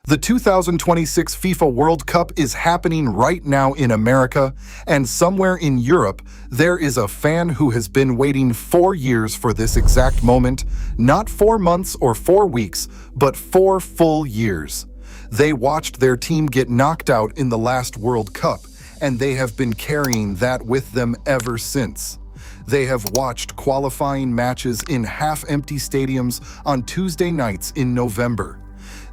The 2026 FIFA World Cup is happening right now in America, and somewhere in Europe, there is a fan who has been waiting 4 years for this exact moment, not 4 months or 4 weeks, but 4 full years. They watched their team get knocked out in the last World Cup, and they have been carrying that with them ever since. They have watched qualifying matches in half-empty stadiums on Tuesday nights in November.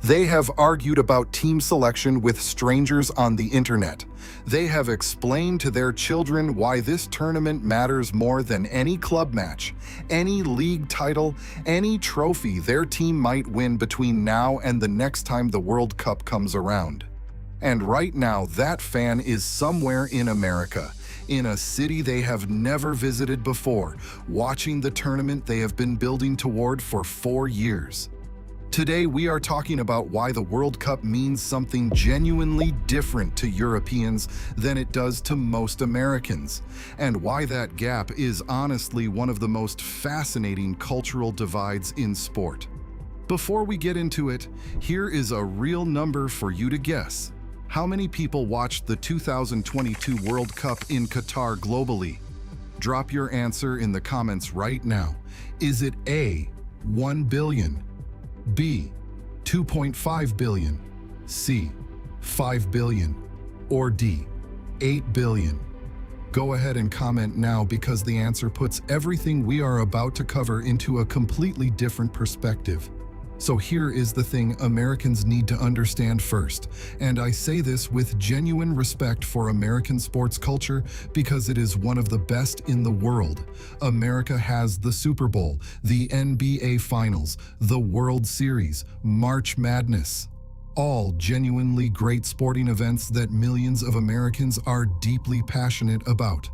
They have argued about team selection with strangers on the internet. They have explained to their children why this tournament matters more than any club match, any league title, any trophy their team might win between now and the next time the World Cup comes around. And right now, that fan is somewhere in America, in a city they have never visited before, watching the tournament they have been building toward for 4 years. Today, we are talking about why the World Cup means something genuinely different to Europeans than it does to most Americans, and why that gap is honestly one of the most fascinating cultural divides in sport. Before we get into it, here is a real number for you to guess. How many people watched the 2022 World Cup in Qatar globally? Drop your answer in the comments right now. Is it A, 1 billion? B, 2.5 billion, C, 5 billion, or D, 8 billion? Go ahead and comment now because the answer puts everything we are about to cover into a completely different perspective. So here is the thing Americans need to understand first, and I say this with genuine respect for American sports culture because it is one of the best in the world. America has the Super Bowl, the NBA Finals, the World Series, March Madness. All genuinely great sporting events that millions of Americans are deeply passionate about.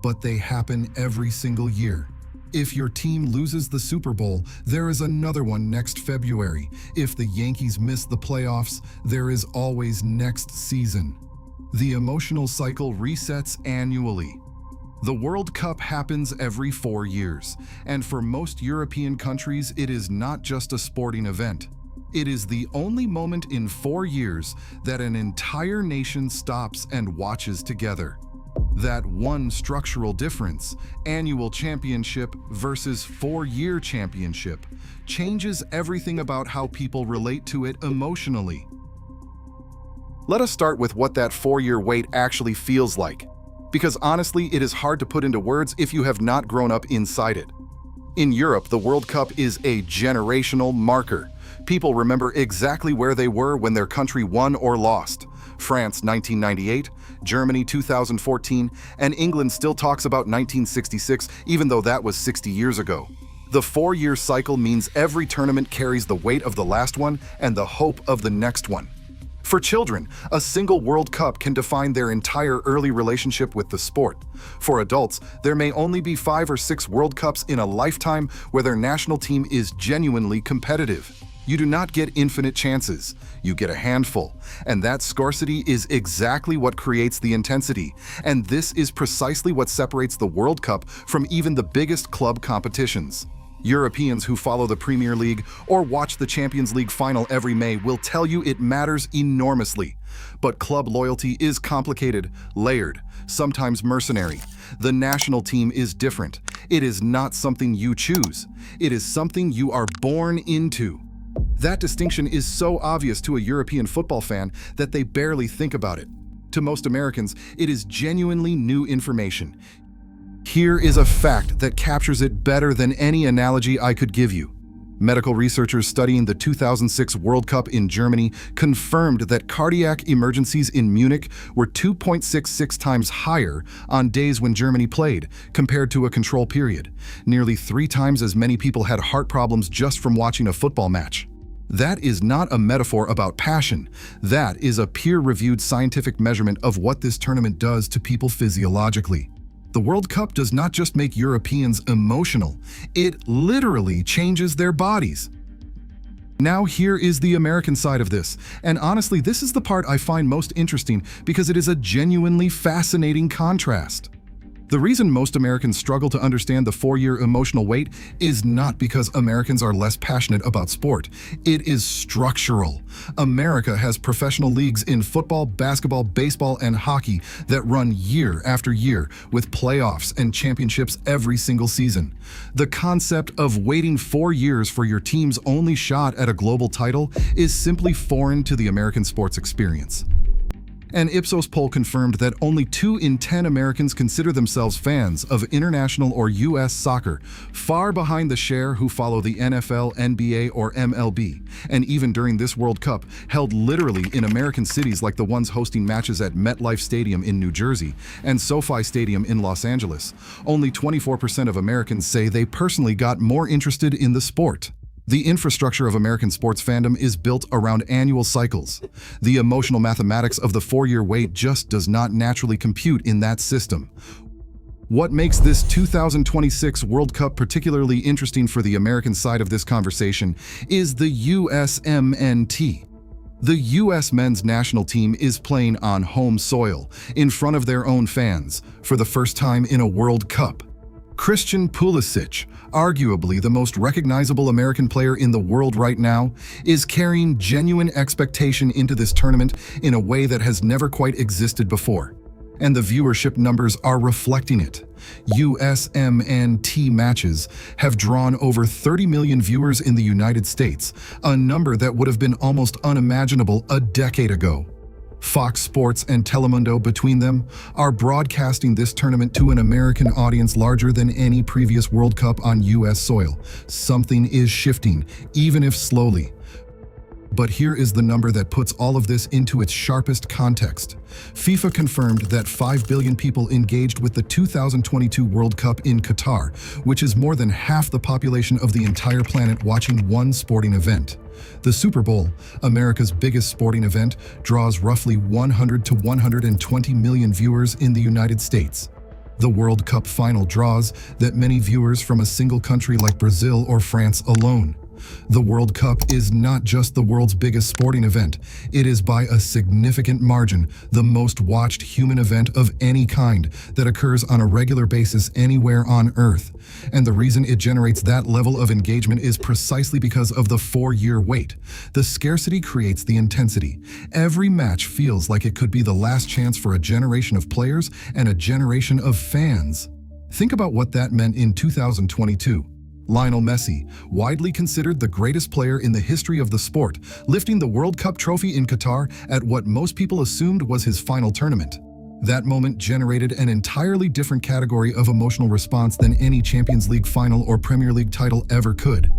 But they happen every single year. If your team loses the Super Bowl, there is another one next February. If the Yankees miss the playoffs, there is always next season. The emotional cycle resets annually. The World Cup happens every 4 years, and for most European countries, it is not just a sporting event. It is the only moment in 4 years that an entire nation stops and watches together. That one structural difference, annual championship versus 4-year championship, changes everything about how people relate to it emotionally. Let us start with what that 4-year wait actually feels like, because honestly, it is hard to put into words if you have not grown up inside it. In Europe, the World Cup is a generational marker. People remember exactly where they were when their country won or lost. France 1998, Germany 2014, and England still talks about 1966, even though that was 60 years ago. The 4-year cycle means every tournament carries the weight of the last one and the hope of the next one. For children, a single World Cup can define their entire early relationship with the sport. For adults, there may only be 5 or 6 World Cups in a lifetime where their national team is genuinely competitive. You do not get infinite chances, you get a handful, and that scarcity is exactly what creates the intensity, and this is precisely what separates the World Cup from even the biggest club competitions. Europeans who follow the Premier League or watch the Champions League final every May will tell you it matters enormously. But club loyalty is complicated, layered, sometimes mercenary. The national team is different. It is not something you choose. It is something you are born into. That distinction is so obvious to a European football fan that they barely think about it. To most Americans, it is genuinely new information. Here is a fact that captures it better than any analogy I could give you. Medical researchers studying the 2006 World Cup in Germany confirmed that cardiac emergencies in Munich were 2.66 times higher on days when Germany played, compared to a control period. Nearly 3 times as many people had heart problems just from watching a football match. That is not a metaphor about passion. That is a peer-reviewed scientific measurement of what this tournament does to people physiologically. The World Cup does not just make Europeans emotional, it literally changes their bodies. Now here is the American side of this, and honestly, this is the part I find most interesting because it is a genuinely fascinating contrast. The reason most Americans struggle to understand the 4-year emotional wait is not because Americans are less passionate about sport. It is structural. America has professional leagues in football, basketball, baseball, and hockey that run year after year with playoffs and championships every single season. The concept of waiting 4 years for your team's only shot at a global title is simply foreign to the American sports experience. An Ipsos poll confirmed that only 2 in 10 Americans consider themselves fans of international or U.S. soccer, far behind the share who follow the NFL, NBA, or MLB. And even during this World Cup, held literally in American cities like the ones hosting matches at MetLife Stadium in New Jersey and SoFi Stadium in Los Angeles, only 24% of Americans say they personally got more interested in the sport. The infrastructure of American sports fandom is built around annual cycles. The emotional mathematics of the 4-year wait just does not naturally compute in that system. What makes this 2026 World Cup particularly interesting for the American side of this conversation is the USMNT. The U.S. men's national team is playing on home soil, in front of their own fans, for the first time in a World Cup. Christian Pulisic, arguably the most recognizable American player in the world right now, is carrying genuine expectation into this tournament in a way that has never quite existed before. And the viewership numbers are reflecting it. USMNT matches have drawn over 30 million viewers in the United States, a number that would have been almost unimaginable a decade ago. Fox Sports and Telemundo, between them, are broadcasting this tournament to an American audience larger than any previous World Cup on U.S. soil. Something is shifting, even if slowly. But here is the number that puts all of this into its sharpest context. FIFA confirmed that 5 billion people engaged with the 2022 World Cup in Qatar, which is more than half the population of the entire planet watching one sporting event. The Super Bowl, America's biggest sporting event, draws roughly 100 to 120 million viewers in the United States. The World Cup final draws that many viewers from a single country like Brazil or France alone. The World Cup is not just the world's biggest sporting event. It is by a significant margin the most watched human event of any kind that occurs on a regular basis anywhere on Earth. And the reason it generates that level of engagement is precisely because of the 4-year wait. The scarcity creates the intensity. Every match feels like it could be the last chance for a generation of players and a generation of fans. Think about what that meant in 2022. Lionel Messi, widely considered the greatest player in the history of the sport, lifting the World Cup trophy in Qatar at what most people assumed was his final tournament. That moment generated an entirely different category of emotional response than any Champions League final or Premier League title ever could.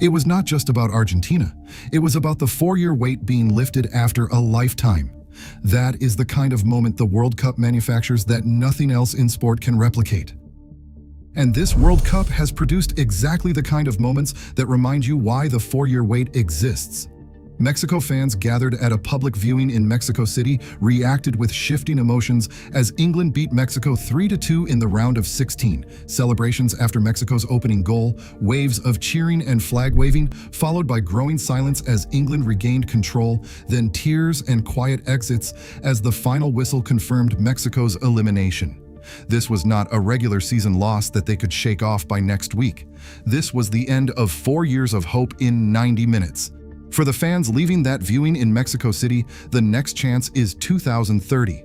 It was not just about Argentina. It was about the 4-year wait being lifted after a lifetime. That is the kind of moment the World Cup manufactures that nothing else in sport can replicate. And this World Cup has produced exactly the kind of moments that remind you why the 4-year wait exists. Mexico fans gathered at a public viewing in Mexico City reacted with shifting emotions as England beat Mexico 3-2 in the round of 16. Celebrations after Mexico's opening goal, waves of cheering and flag waving, followed by growing silence as England regained control, then tears and quiet exits as the final whistle confirmed Mexico's elimination. This was not a regular season loss that they could shake off by next week. This was the end of 4 years of hope in 90 minutes. For the fans leaving that viewing in Mexico City, the next chance is 2030.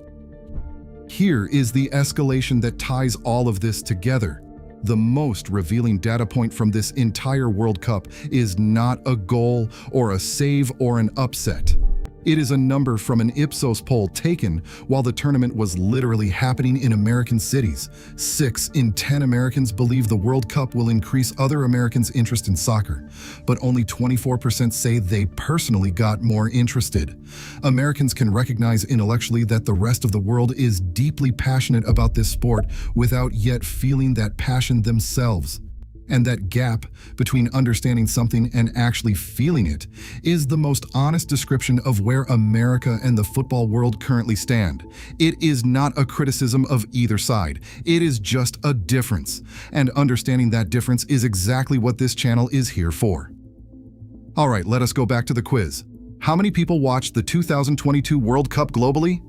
Here is the escalation that ties all of this together. The most revealing data point from this entire World Cup is not a goal or a save or an upset. It is a number from an Ipsos poll taken while the tournament was literally happening in American cities. 6 in 10 Americans believe the World Cup will increase other Americans' interest in soccer, but only 24% say they personally got more interested. Americans can recognize intellectually that the rest of the world is deeply passionate about this sport without yet feeling that passion themselves. And that gap between understanding something and actually feeling it is the most honest description of where America and the football world currently stand. It is not a criticism of either side. It is just a difference. And understanding that difference is exactly what this channel is here for. All right, let us go back to the quiz. How many people watched the 2022 World Cup globally?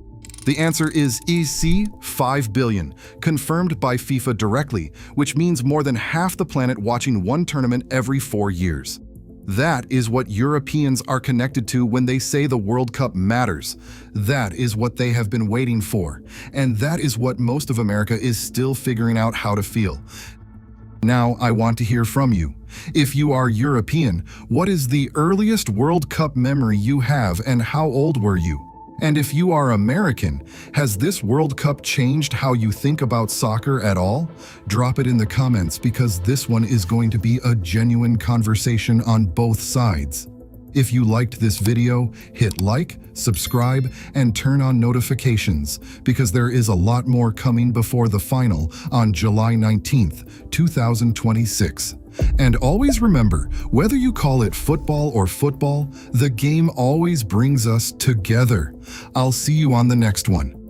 The answer is EC 5 billion, confirmed by FIFA directly, which means more than half the planet watching one tournament every 4 years. That is what Europeans are connected to when they say the World Cup matters. That is what they have been waiting for. And that is what most of America is still figuring out how to feel. Now, I want to hear from you. If you are European, what is the earliest World Cup memory you have and how old were you? And if you are American, has this World Cup changed how you think about soccer at all? Drop it in the comments because this one is going to be a genuine conversation on both sides. If you liked this video, hit like, subscribe, and turn on notifications because there is a lot more coming before the final on July 19th, 2026. And always remember, whether you call it football or football, the game always brings us together. I'll see you on the next one.